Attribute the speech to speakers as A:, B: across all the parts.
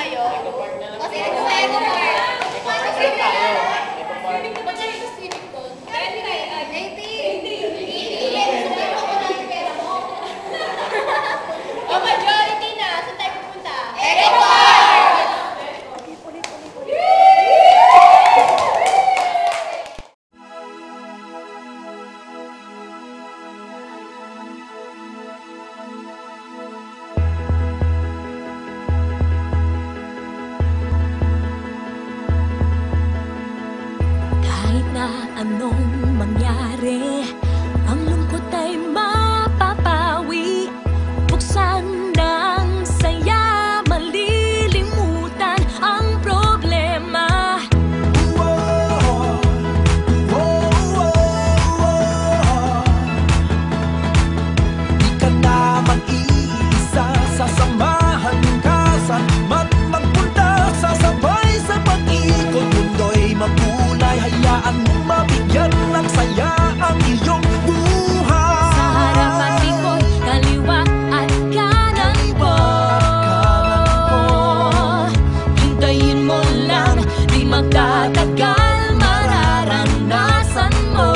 A: tayo. Kasi ito tayo. Ba't siya yung civic doon? 80. O, majority na. Saan tayo pupunta? Eco Park!
B: Kahit na anong mangyari, ang lungkot ay mapapawi. Buksan ng saya, malilimutan ang problema.
C: Di ka na mag-iisa, sasamahan ka saan man magpunta. Sasabay sa pag-ikot, mundo'y makulay. Hayaan mong mabigyan ng saya ang iyong buhay.
B: Sa harapan, likod, kaliwa at kanan mo. Hintayin mo lang, di magtatagal, mararanasan mo.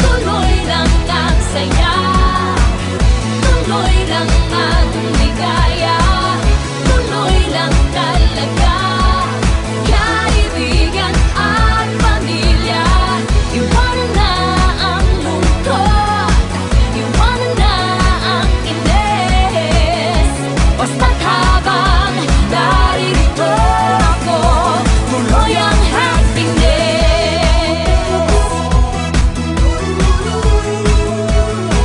B: Tuloy lang ang saya, tuloy lang ang ligaya, tuloy lang talaga. Kaibigan at pamilya, iwanan na ang lungkot, iwanan na ang inis. Basta't habang naririto ako, tuloy ang happiness.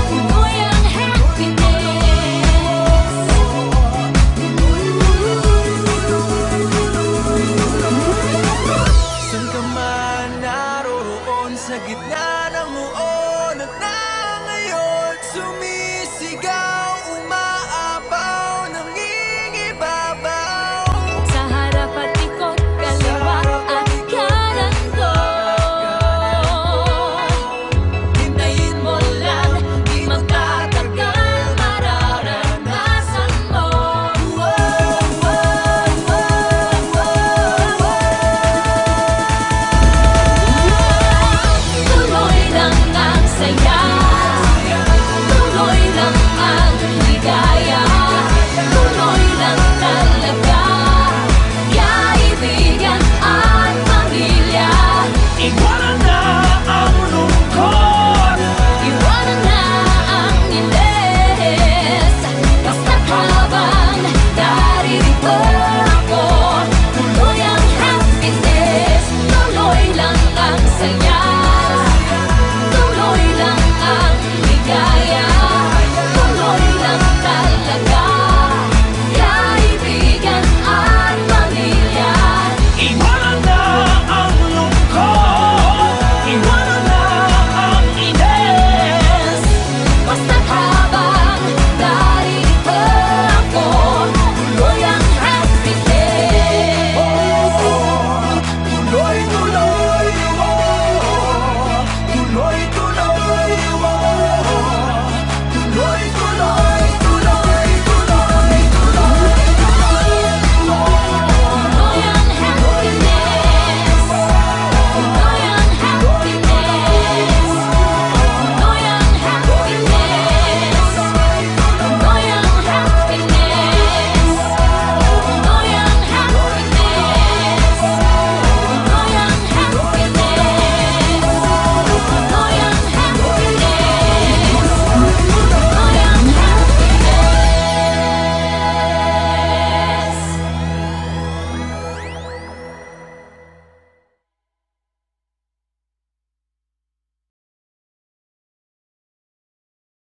B: Tuloy ang happiness.
C: Saan ka man naroroon, sa gitna ng uon at na ngayon